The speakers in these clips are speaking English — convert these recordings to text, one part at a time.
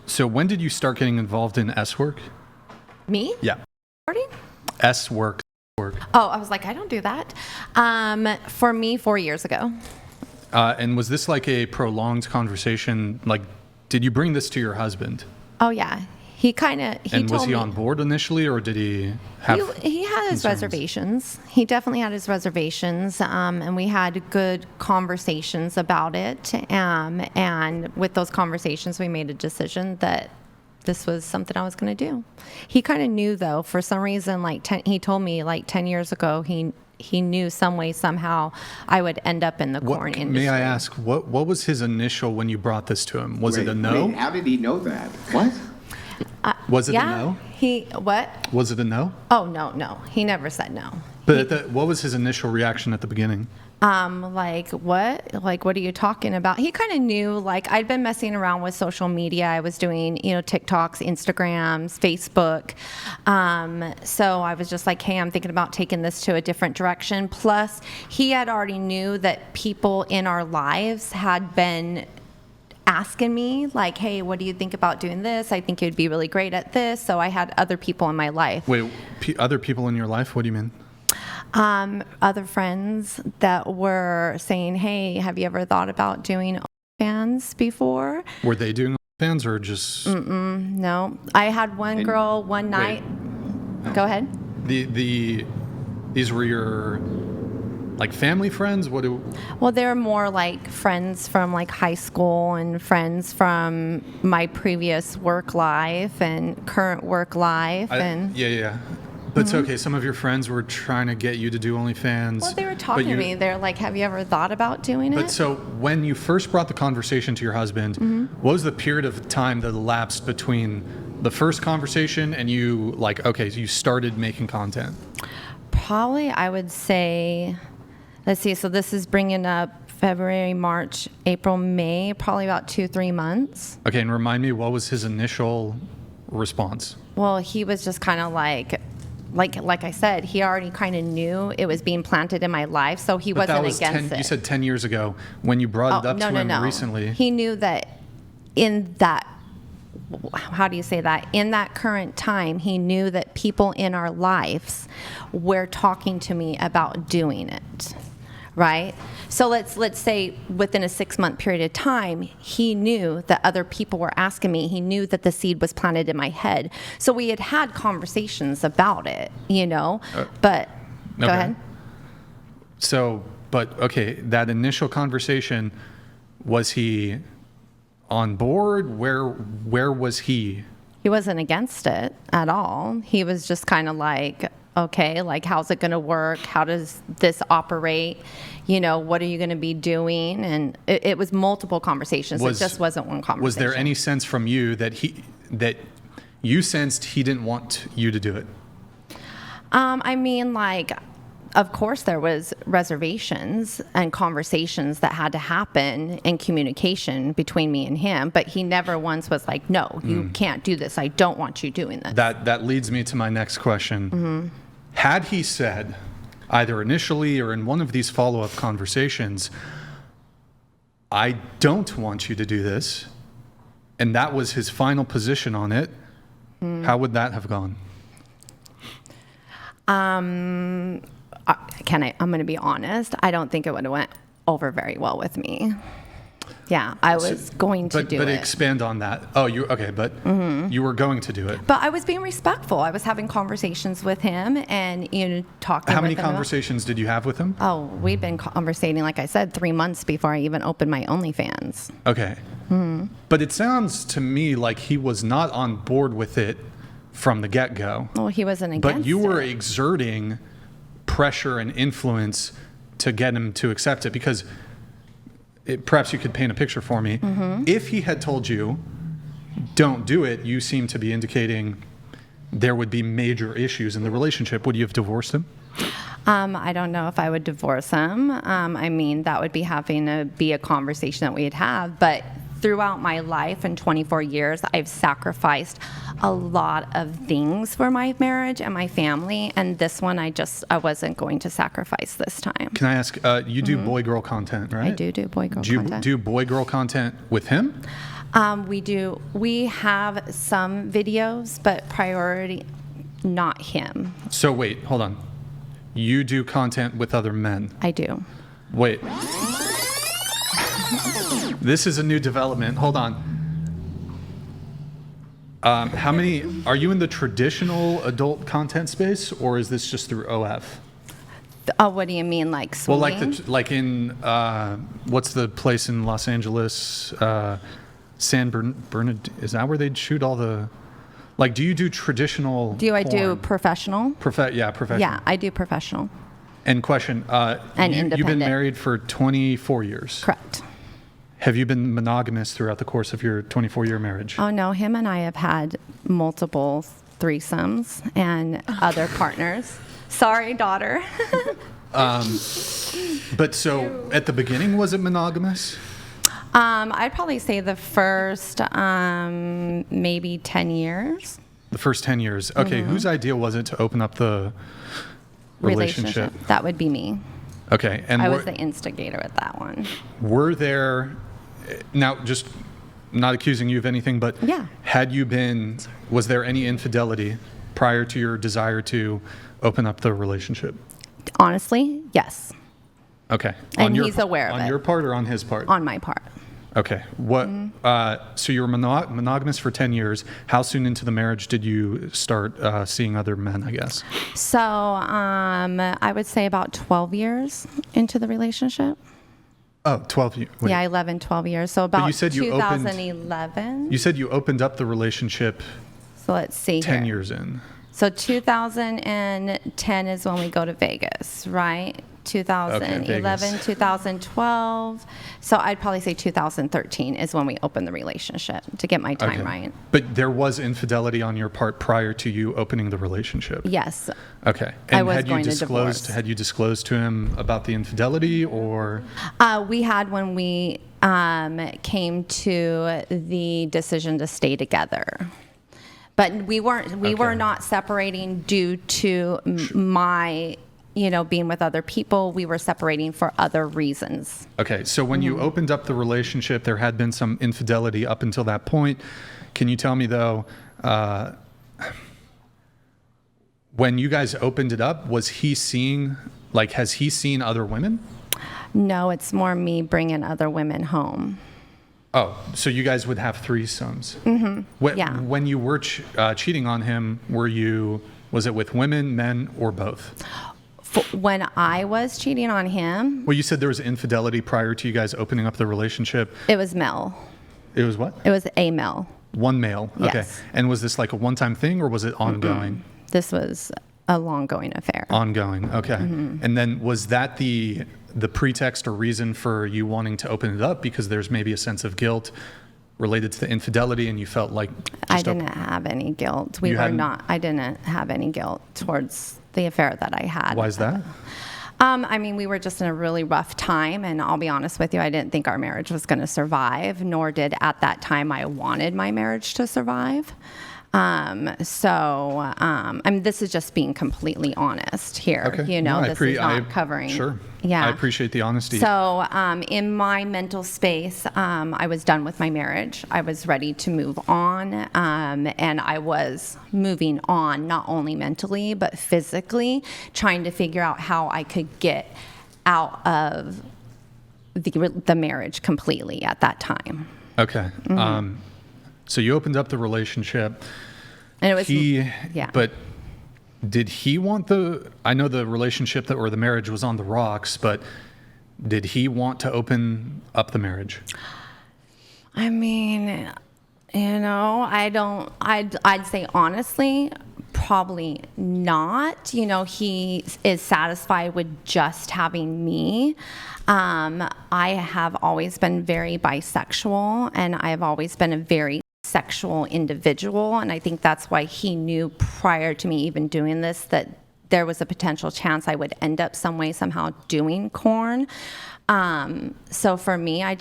So when did you start getting involved in S work? Me? Yeah. Recording? S work. Oh, I was like, I don't do that. For me, 4 years ago. And was this like a prolonged conversation? Like, did you bring this to your husband? Oh, yeah. He told me. And was he on board initially, or did he have He had his concerns? reservations. He definitely had his reservations, and we had good conversations about it. And with those conversations, we made a decision that this was something I was going to do. He kind of knew, though, for some reason, he told me like 10 years ago, he knew some way, somehow, I would end up in the corn industry. May I ask, what was his initial when you brought this to him? Was it a no? How did he know that? What? Was it a no? What? Was it a no? Oh, no. He never said no. But what was his initial reaction at the beginning? Like, what? Like, what are you talking about? He kind of knew, like, I'd been messing around with social media. I was doing, TikToks, Instagrams, Facebook. So I was just like, hey, I'm thinking about taking this to a different direction. Plus, he had already knew that people in our lives had been asking me, like, hey, what do you think about doing this? I think you'd be really great at this. So I had other people in my life. Wait, other people in your life? What do you mean? Other friends that were saying, hey, have you ever thought about doing OnlyFans before? Were they doing OnlyFans or just? No. I had one girl one night. Go ahead. These were your like family friends? Well, they're more like friends from like high school and friends from my previous work life and current work life. Yeah. But it's okay. Some of your friends were trying to get you to do OnlyFans. Well, they were talking to me. They're like, have you ever thought about doing it? But so when you first brought the conversation to your husband, what was the period of time that elapsed between the first conversation and you, like, okay, so you started making content? Probably, I would say, let's see. So this is bringing up February, March, April, May, probably about 2-3 months. Okay, and remind me, what was his initial response? Well, he was just kind of like I said, he already kind of knew it was being planted in my life, so he wasn't against it. You said 10 years ago when you brought it up to him recently. He knew that in that, how do you say that? In that current time, he knew that people in our lives were talking to me about doing it, right? So let's say within a 6-month period of time, he knew that other people were asking me. He knew that the seed was planted in my head. So we had conversations about it, but go ahead. So, okay, that initial conversation, was he on board? Where was he? He wasn't against it at all. He was just kind of like, okay, like, how's it going to work? How does this operate? What are you going to be doing? And it was multiple conversations. It just wasn't one conversation. Was there any sense from you that you sensed he didn't want you to do it? I mean, like, of course there was reservations and conversations that had to happen in communication between me and him, but he never once was like, no, you can't do this. I don't want you doing this. That leads me to my next question. Had he said, either initially or in one of these follow-up conversations, I don't want you to do this, and that was his final position on it, how would that have gone? I'm going to be honest. I don't think it would have went over very well with me. Yeah, I was going to do it. But expand on that. Oh, you were going to do it. But I was being respectful. I was having conversations with him and talking. How many conversations did you have with him? Oh, we'd been conversating, like I said, 3 months before I even opened my OnlyFans. Okay. But it sounds to me like he was not on board with it from the get-go. Well, he wasn't against it. But you were exerting pressure and influence to get him to accept it, because perhaps you could paint a picture for me. If he had told you, don't do it, you seem to be indicating there would be major issues in the relationship. Would you have divorced him? I don't know if I would divorce him. I mean, that would be having to be a conversation that we'd have. But throughout my life in 24 years, I've sacrificed a lot of things for my marriage and my family. And this one, I wasn't going to sacrifice this time. Can I ask, you do boy-girl content, right? I do boy-girl content. Do you do boy-girl content with him? We have some videos, but priority, not him. So wait, hold on. You do content with other men. I do. Wait. This is a new development. Hold on. How many are you in the traditional adult content space, or is this just through OF? Oh, what do you mean, like swinging? Well, like in what's the place in Los Angeles? San Bernardino. Is that where they'd shoot all the? Like, do you do traditional? I do professional? Professional. Yeah, I do professional. And question. And independent. You've been married for 24 years. Correct. Have you been monogamous throughout the course of your 24-year marriage? Oh, no. Him and I have had multiple threesomes and other partners. Sorry, daughter. But so at the beginning, was it monogamous? I'd probably say the first maybe 10 years. The first 10 years. Okay, whose idea was it to open up the relationship? That would be me. Okay. And I was the instigator with that one. Were there, now just not accusing you of anything, but Yeah. was there any infidelity prior to your desire to open up the relationship? Honestly, yes. Okay. And he's aware of it. On your part or on his part? On my part. Okay. What? So you were monogamous for 10 years. How soon into the marriage did you start seeing other men, I guess? So I would say about 12 years into the relationship. Oh, 12 years. Yeah, 11, 12 years. So about you said you 2011. You said you opened up the relationship So let's see 10 here. years in. So 2010 is when we go to Vegas, right? 2011, Vegas. 2012. So I'd probably say 2013 is when we opened the relationship, to get my time right. But there was infidelity on your part prior to you opening the relationship? Yes. Okay. I And was had you going to disclosed divorce. had you disclosed to him about the infidelity, or We had when we came to the decision to stay together. But we were Okay. not separating due to my, being with other people. We were separating for other reasons. okay, so when you opened up the relationship, there had been some infidelity up until that point. Can you tell me though, when you guys opened it up, has he seen other women? No, it's more me bringing other women home. Oh, so you guys would have threesomes. Mm-hmm. Yeah. When you were cheating on him, was it with women, men, or both? When I was cheating on him, Well, you said there was infidelity prior to you guys opening up the relationship. it was male. It was what? It was a male. One male. Okay. Yes. And was this like a one-time thing, or was it ongoing? This was a long-going affair. Ongoing. Okay. And then was that the pretext or reason for you wanting to open it up, because there's maybe a sense of guilt related to the infidelity, and you felt like I didn't have any guilt. I didn't have any guilt towards the affair that I had. Why is that? We were just in a really rough time, and I'll be honest with you, I didn't think our marriage was going to survive, nor did at that time I wanted my marriage to survive. This is just being completely honest here. Okay. This is not covering. Sure. Yeah. I appreciate the honesty. So, in my mental space, I was done with my marriage. I was ready to move on, and I was moving on not only mentally but physically, trying to figure out how I could get out of the marriage completely at that time. Okay. So you opened up the relationship. And it was But did he want I know the relationship or the marriage was on the rocks, but did he want to open up the marriage? I'd say honestly, probably not. He is satisfied with just having me. I have always been very bisexual, and I have always been a very sexual individual, and I think that's why he knew prior to me even doing this that there was a potential chance I would end up somehow doing corn. So for me, I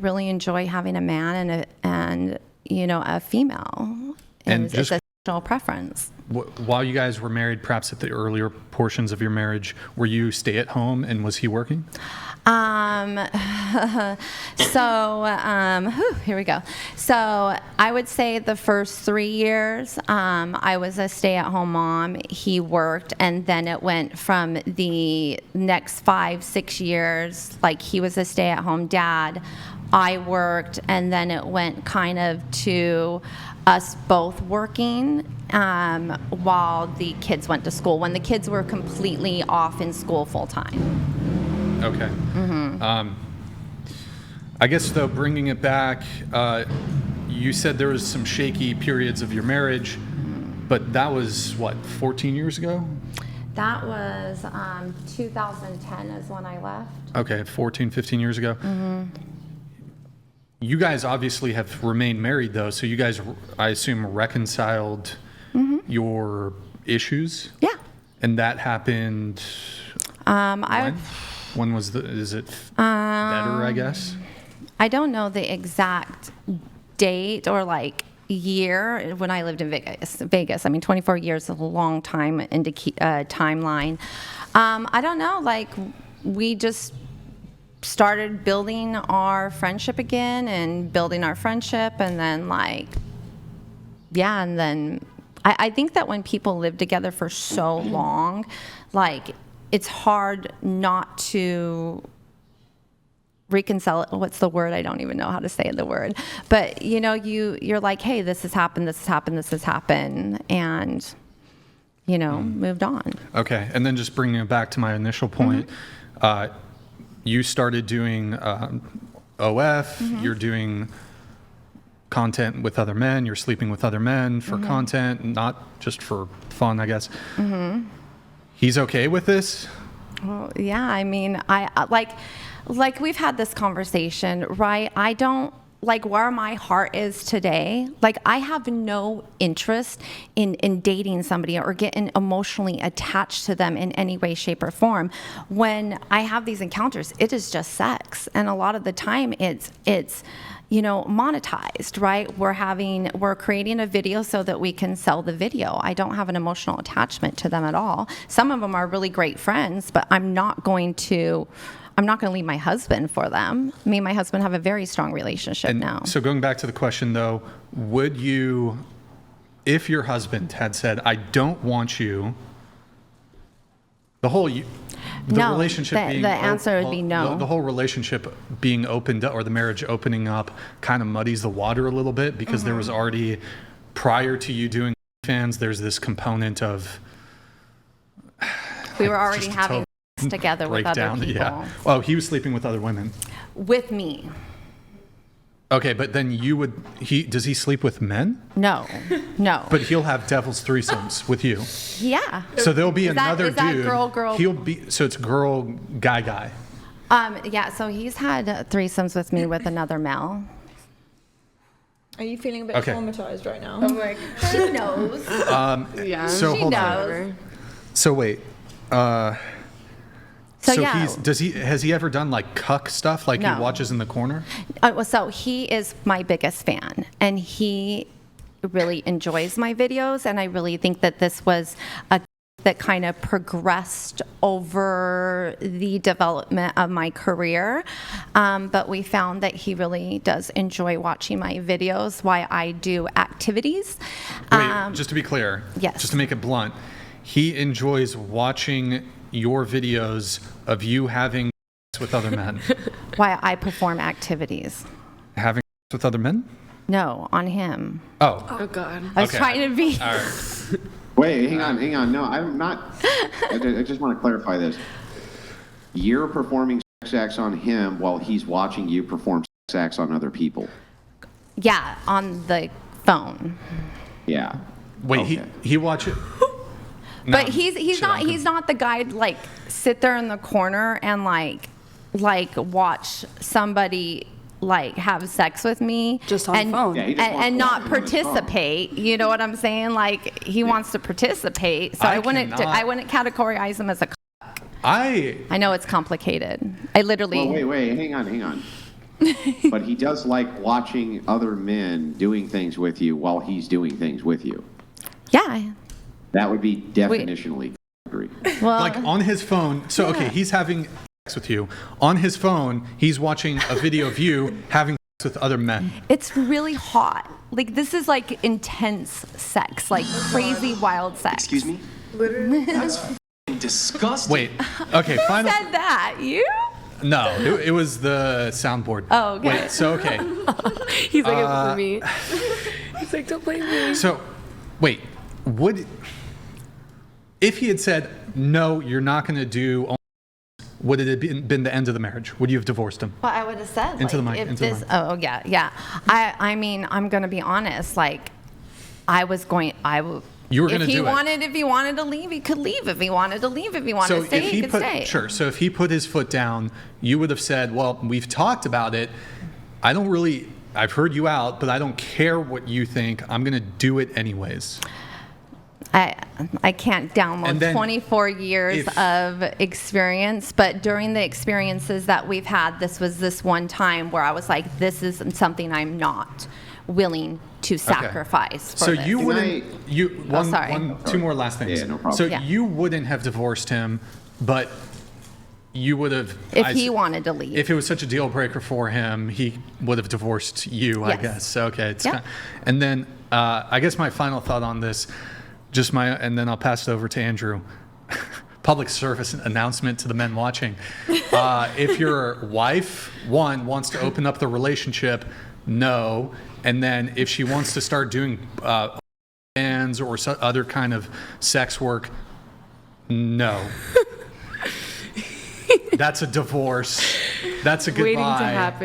really enjoy having a man and a female. And It's a sexual preference. while you guys were married, perhaps at the earlier portions of your marriage, were you stay at home and was he working? Here we go. So I would say the first 3 years, I was a stay-at-home mom. He worked, and then it went from the next 5-6 years, like he was a stay-at-home dad. I worked, and then it went kind of to us both working while the kids went to school, when the kids were completely off in school full-time. Okay. I guess, though, bringing it back, you said there was some shaky periods of your marriage, but that was, 14 years ago? That was 2010 is when I left. Okay, 14, 15 years ago. You guys obviously have remained married, though, so you guys, I assume, reconciled your issues? Yeah. And that happened when? When was is it better, I guess? I don't know the exact date or year when I lived in Vegas. I mean, 24 years is a long time into timeline. I don't know, we just started building our friendship again and building our friendship, and then and then I think that when people live together for so long, it's hard not to reconcile. What's the word? I don't even know how to say the word. But you're like, hey, this has happened, and moved on. Okay, and then just bringing it back to my initial point, you started doing OF. You're doing content with other men. You're sleeping with other men for content, not just for fun, I guess. He's okay with this? Well, yeah. I mean, I like we've had this conversation, right? I don't where my heart is today. I have no interest in dating somebody or getting emotionally attached to them in any way, shape, or form. When I have these encounters, it is just sex, and a lot of the time it's monetized, right? We're creating a video so that we can sell the video. I don't have an emotional attachment to them at all. Some of them are really great friends, but I'm not going to leave my husband for them. Me and my husband have a very strong relationship now. So going back to the question, though, would you, if your husband had said, I don't want you, relationship being the answer would be no. The whole relationship being opened up, or the marriage opening up, kind of muddies the water a little bit, because there was already, prior to you doing fans, there's this component of we were already having together with other people. Yeah. Well, he was sleeping with other women. With me. Okay, but then does he sleep with men? No. But he'll have devil's threesomes with you. Yeah. So there'll be another dude. Is that girl? So it's girl, guy. Yeah, so he's had threesomes with me with another male. Are you feeling a bit traumatized right now? I'm like, she knows. Yeah, so she hold knows. on. So wait. Has he ever done cuck stuff? No. He watches in the corner? So he is my biggest fan, and he really enjoys my videos, and I really think that this was that kind of progressed over the development of my career. But we found that he really does enjoy watching my videos while I do activities. Wait, just to be clear, yes. Just to make it blunt, he enjoys watching your videos of you having sex with other men. While I perform activities. Having sex with other men? No, on him. Oh God. I was trying to be. All right. Wait, hang on. No, I'm not. I just want to clarify this. You're performing sex acts on him while he's watching you perform sex acts on other people. Yeah, on the phone. Yeah. Wait, okay. he watch it. But he's not the guy sit there in the corner and watch somebody have sex with me just on the phone. Yeah, and not participate. You know what I'm saying? He wants to participate. So I wouldn't categorize him as a I know it's complicated. I literally Well, wait, hang on. But he does like watching other men doing things with you while he's doing things with you. Yeah. That would be definitionally agree. Well, Like on his phone. So, okay, he's having sex with you. On his phone, he's watching a video of you having sex with other men. it's really hot. Like this is like intense sex, like crazy wild sex. Excuse me? That's f***ing disgusting. Wait, okay, final. Said that you? No, it was the soundboard. Oh, okay. Wait, so, okay. He's like, it's for me. He's like, don't blame me. So, wait, if he had said, no, you're not going to do, would it have been the end of the marriage? Would you have divorced him? Well, I would have said Into the like, mic, if into the this. mic. Oh yeah. I mean, I'm gonna be honest. Like, I would. You were gonna If he do it. if he wanted to leave, he could leave. If he wanted to leave, if he wanted to stay, he could stay. Sure. So if he put his foot down, you would have said, well, we've talked about it. I've heard you out, but I don't care what you think. I'm going to do it anyways. I can't And download then 24 years of experience, but during the experiences that we've had, this was this one time where I was like, this is something I'm not willing to sacrifice for So this. you Can wouldn't, sorry. two more last things. Yeah, no problem. So Yeah. you wouldn't have divorced him, but you would have. If he wanted to leave. If it was such a deal breaker for him, he would have divorced you, I Yes. guess. Okay. It's Yeah. and then I guess my final thought on this, and then I'll pass it over to Andrew. Public service announcement to the men watching. If your wife, wants to open up the relationship, no. And then if she wants to start doing bands or other kind of sex work, no. That's a divorce. That's a goodbye. Waiting to happen.